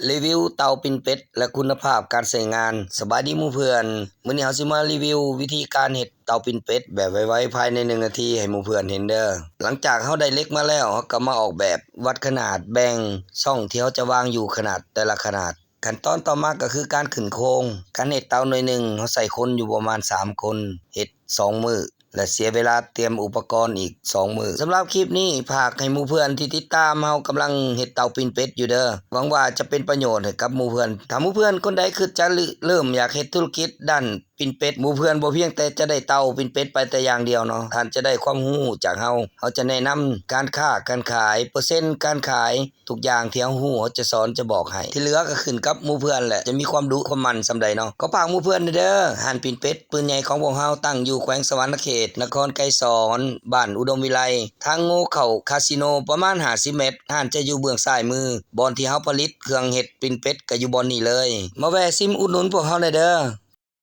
รีวิวเตาปิ้งเป็ดและคุณภาพการใช้งานสบายดีหมู่เพื่อนมื้อนี้เฮาสิมารีวิววิธีการเฮ็ดเตาปิ้งเป็ดแบบไวๆภายใน1นาทีให้หมู่เพื่อนเห็นเด้อหลังจากเฮาได้เหล็กมาแล้วเฮาก็มาออกแบบวัดขนาดแบ่งช่องที่เฮาจะวางอยู่ขนาดแต่ละขนาดขั้นตอนต่อมาก็คือการขึ้นโครงการเฮ็ดเตาหน่วยหนึ่งเฮาใส่คนอยู่ประมาณ3คนเฮ็ด2มื้อและเสียเวลาเตรียมอุปกรณ์อีก2มื้อสำหรับคลิปนี้ฝากให้หมู่เพื่อนที่ติดตามเฮากำลังเฮ็ดเตาปิ้งเป็ดอยู่เด้อหวังว่าจะเป็นประโยชน์ให้กับหมู่เพื่อนถ้าหมู่เพื่อนคนใดคือจะเริ่มอยากเฮ็ดธุรกิจด้านปิ้งเป็ดหมู่เพื่อนบ่เพียงแต่จะได้เตาปิ้งเป็ดไปแต่อย่างเดียวเนาะท่านจะได้ความรู้จากเฮาจะแนะนำการค้าการขายเปอร์เซ็นต์การขายทุกอย่างที่เฮารู้เฮาจะสอนจะบอกให้ที่เหลือก็ขึ้นกับหมู่เพื่อนแหละจะมีความรู้ความมันส่ำใดเนาะก็ฝากหมู่เพื่อนเด้อห้านปิ้งเป็ดปืนใหญ่ของพวกเฮาตั้งอยู่แขวงสวรรณเขตนครไกรสอนบ้านอุดมวิไลทางโง่เข้าคาสิโนประมาณ50เมตรห้านจะอยู่เบื้องซ้ายมือบ่อนที่เฮาผลิตเครื่องเฮ็ดปิ้งเป็ดก็อยู่บ่อนนี้เลยมาแวะซิมอุดหนุนพวกเฮาได้เด้อ